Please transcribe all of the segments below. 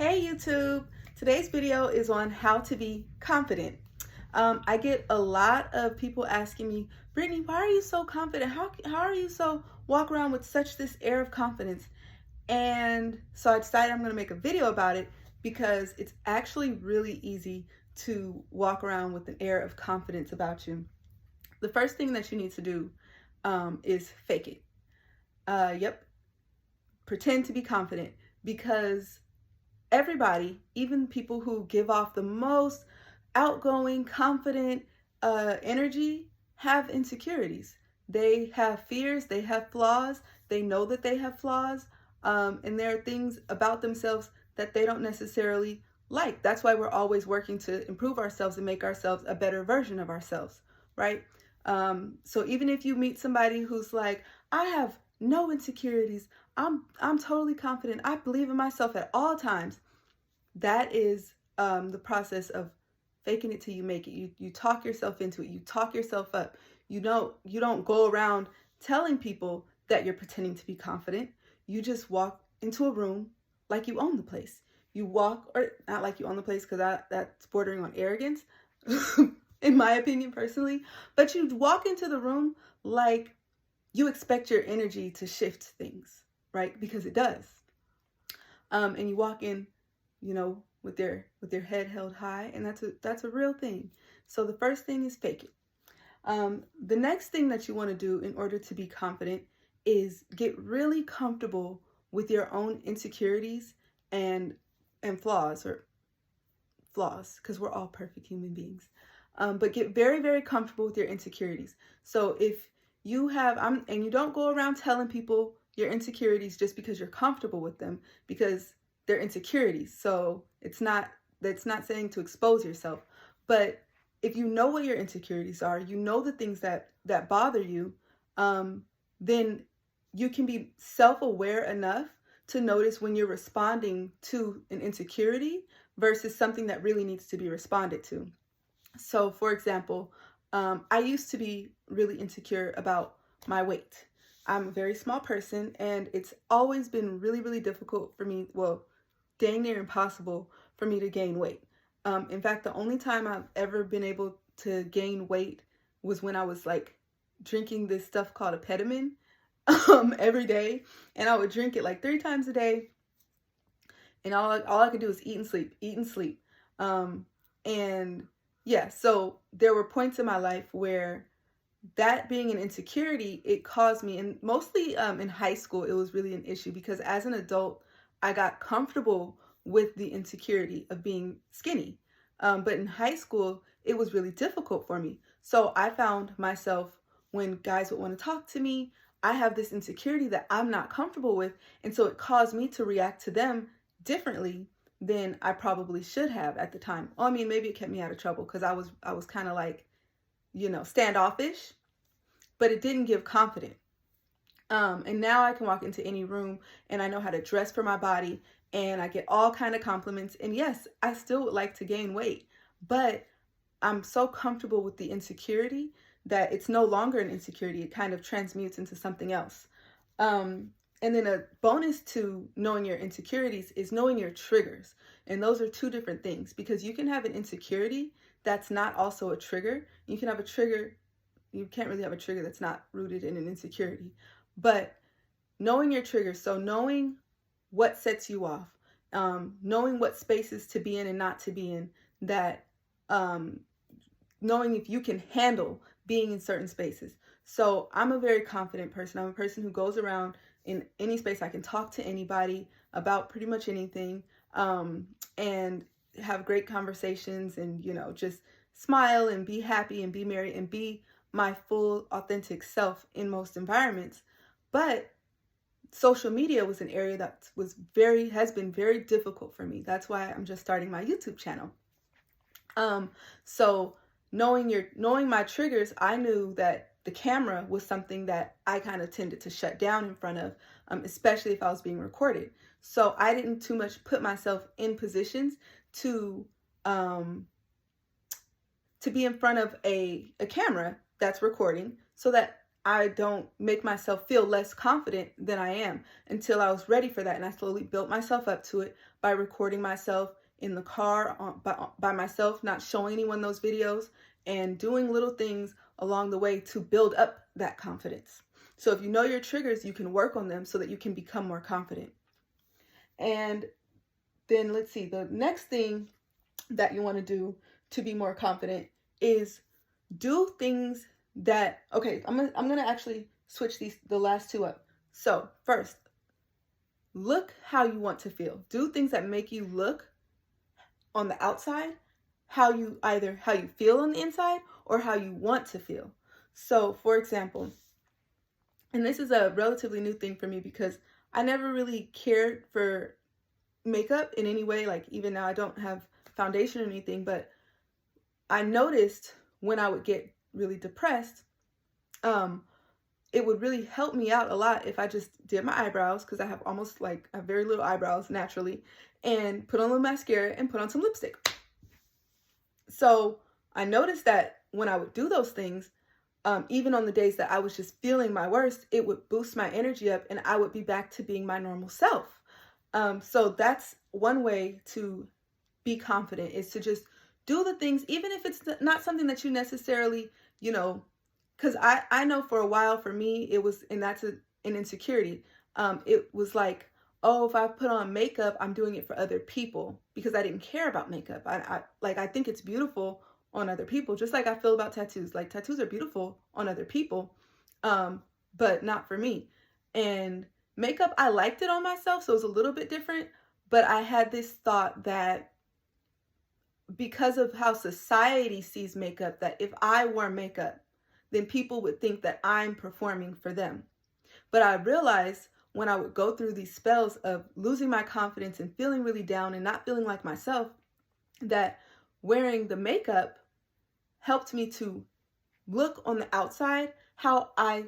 Hey YouTube! Today's video is on how to be confident. I get a lot of people asking me, Brittany, why are you so confident? How are you so walk around with such this air of confidence? And so I decided I'm going to make a video about it because it's actually really easy to walk around with an air of confidence about you. The first thing that you need to do is fake it. Yep, pretend to be confident, because everybody, even people who give off the most outgoing, confident energy, have insecurities. They have fears, they have flaws, they know that they have flaws, and there are things about themselves that they don't necessarily like. That's why we're always working to improve ourselves and make ourselves a better version of ourselves, right? So even if you meet somebody who's like, I have no insecurities, I'm totally confident, I believe in myself at all times, that is the process of faking it till you make it. You talk yourself into it. You talk yourself up. You don't go around telling people that you're pretending to be confident. You just walk into a room like you own the place. You walk, or not like you own the place, because that's bordering on arrogance, in my opinion personally. But you walk into the room like you expect your energy to shift things, right? Because it does. And you walk in, with their head held high, and that's a real thing. So the first thing is fake it. The next thing that you want to do in order to be confident is get really comfortable with your own insecurities and flaws, because we're all perfect human beings. But get very, very comfortable with your insecurities. So if you have, and you don't go around telling people your insecurities just because you're comfortable with them, because they're insecurities. So that's not saying to expose yourself. But if you know what your insecurities are, you know the things that bother you, then you can be self-aware enough to notice when you're responding to an insecurity versus something that really needs to be responded to. So for example, I used to be really insecure about my weight. I'm a very small person, and it's always been really, really difficult for me, well, dang near impossible for me to gain weight. In fact, the only time I've ever been able to gain weight was when I was like drinking this stuff called Epetamin every day, and I would drink it like 3 times a day, and all I could do was eat and sleep. And yeah, so there were points in my life where that being an insecurity, it caused me, and mostly in high school, it was really an issue, because as an adult, I got comfortable with the insecurity of being skinny. But in high school, it was really difficult for me. So I found myself, when guys would want to talk to me, I have this insecurity that I'm not comfortable with. And so it caused me to react to them differently than I probably should have at the time. Well, I mean, maybe it kept me out of trouble because I was kind of like, standoffish, but it didn't give confidence. And now I can walk into any room and I know how to dress for my body, and I get all kind of compliments. And yes, I still would like to gain weight, but I'm so comfortable with the insecurity that it's no longer an insecurity. It kind of transmutes into something else. And then a bonus to knowing your insecurities is knowing your triggers. And those are two different things, because you can have an insecurity that's not also a trigger. You can have a trigger. You can't really have a trigger that's not rooted in an insecurity. But knowing your triggers, so knowing what sets you off, knowing what spaces to be in and not to be in, that knowing if you can handle being in certain spaces. So I'm a very confident person. I'm a person who goes around in any space. I can talk to anybody about pretty much anything, and have great conversations, and just smile and be happy and be merry and be my full authentic self in most environments. But social media was an area that has been very difficult for me. That's why I'm just starting my YouTube channel. So knowing my triggers, I knew that the camera was something that I kind of tended to shut down in front of, especially if I was being recorded. So I didn't too much put myself in positions to be in front of a camera that's recording, so that I don't make myself feel less confident than I am until I was ready for that. And I slowly built myself up to it by recording myself in the car by myself, not showing anyone those videos, and doing little things along the way to build up that confidence. So if you know your triggers, you can work on them so that you can become more confident. And then let's see, the next thing that you want to do to be more confident is do things that, okay, I'm gonna actually switch the last two up. So first, look how you want to feel. Do things that make you look on the outside how you feel on the inside or how you want to feel. So for example, and this is a relatively new thing for me because I never really cared for makeup in any way. Like even now I don't have foundation or anything, but I noticed when I would get really depressed, it would really help me out a lot if I just did my eyebrows, because I have almost like I have very little eyebrows naturally, and put on a little mascara and put on some lipstick. So I noticed that when I would do those things, even on the days that I was just feeling my worst, it would boost my energy up and I would be back to being my normal self. So that's one way to be confident, is to just do the things, even if it's not something that you necessarily, because I know for a while for me, it was, and that's an insecurity. It was like, oh, if I put on makeup, I'm doing it for other people, because I didn't care about makeup. I think it's beautiful on other people, just like I feel about tattoos. Like tattoos are beautiful on other people, but not for me. And makeup, I liked it on myself, so it was a little bit different, but I had this thought that because of how society sees makeup, that if I wore makeup, then people would think that I'm performing for them. But I realized when I would go through these spells of losing my confidence and feeling really down and not feeling like myself, that wearing the makeup helped me to look on the outside how I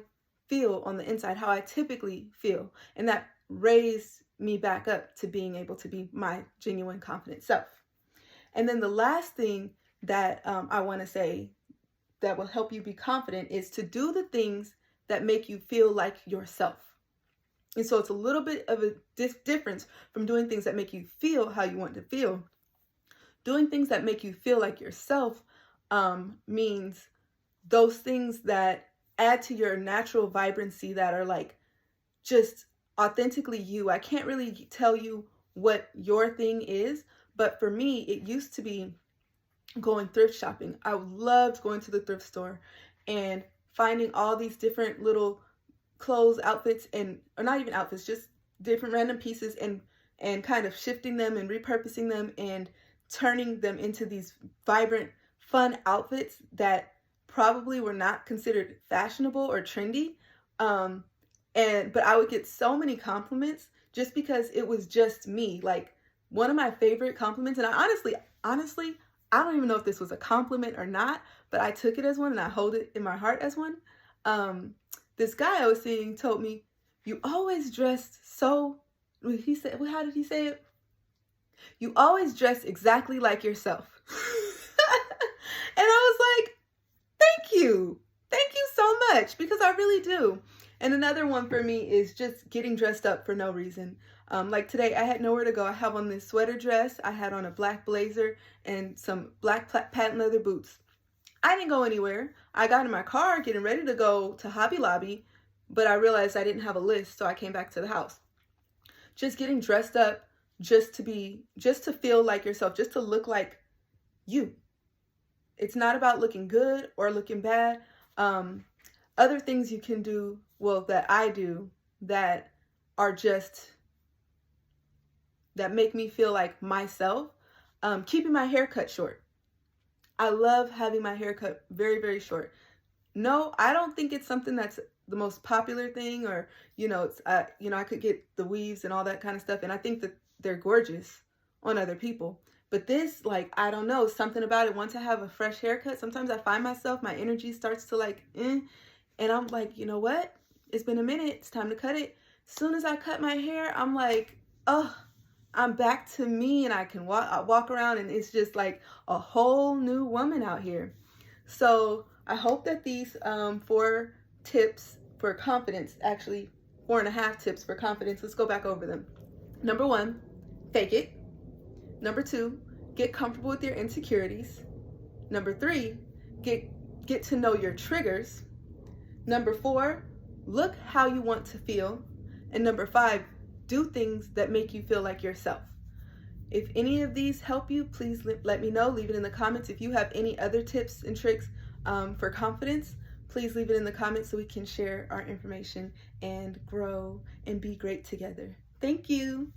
feel on the inside, how I typically feel. And that raised me back up to being able to be my genuine, confident self. And then the last thing that I want to say that will help you be confident is to do the things that make you feel like yourself. And so it's a little bit of a difference from doing things that make you feel how you want to feel. Doing things that make you feel like yourself means those things that add to your natural vibrancy, that are like just authentically you. I can't really tell you what your thing is, but for me, it used to be going thrift shopping. I loved going to the thrift store and finding all these different little clothes, outfits, or not even outfits, just different random pieces, and kind of shifting them and repurposing them and turning them into these vibrant, fun outfits that probably were not considered fashionable or trendy. But I would get so many compliments just because it was just me. Like one of my favorite compliments, and I honestly, I don't even know if this was a compliment or not, but I took it as one and I hold it in my heart as one. This guy I was seeing told me, "You always dressed so," he said, well, how did he say it? "You always dress exactly like yourself." And I was like, thank you so much, because I really do. And another one for me is just getting dressed up for no reason. Like today, I had nowhere to go. I have on this sweater dress, I had on a black blazer, and some black patent leather boots. I didn't go anywhere. I got in my car getting ready to go to Hobby Lobby, but I realized I didn't have a list, so I came back to the house. Just getting dressed up just to feel like yourself, just to look like you. It's not about looking good or looking bad. Other things you can do, well, that I do, that are just, that make me feel like myself. Keeping my hair cut short. I love having my hair cut very, very short. No, I don't think it's something that's the most popular thing, or, it's, I could get the weaves and all that kind of stuff. And I think that they're gorgeous on other people. But this, like, I don't know, something about it. Once I have a fresh haircut, sometimes I find myself, my energy starts to like, and I'm like, you know what? It's been a minute. It's time to cut it. As soon as I cut my hair, I'm like, oh, I'm back to me, and I can walk around, and it's just like a whole new woman out here. So I hope that these 4 tips for confidence, actually 4.5 tips for confidence. Let's go back over them. Number 1, fake it. Number 2, get comfortable with your insecurities. Number 3, get to know your triggers. Number 4, look how you want to feel. And number 5, do things that make you feel like yourself. If any of these help you, please let me know. Leave it in the comments. If you have any other tips and tricks for confidence, please leave it in the comments so we can share our information and grow and be great together. Thank you.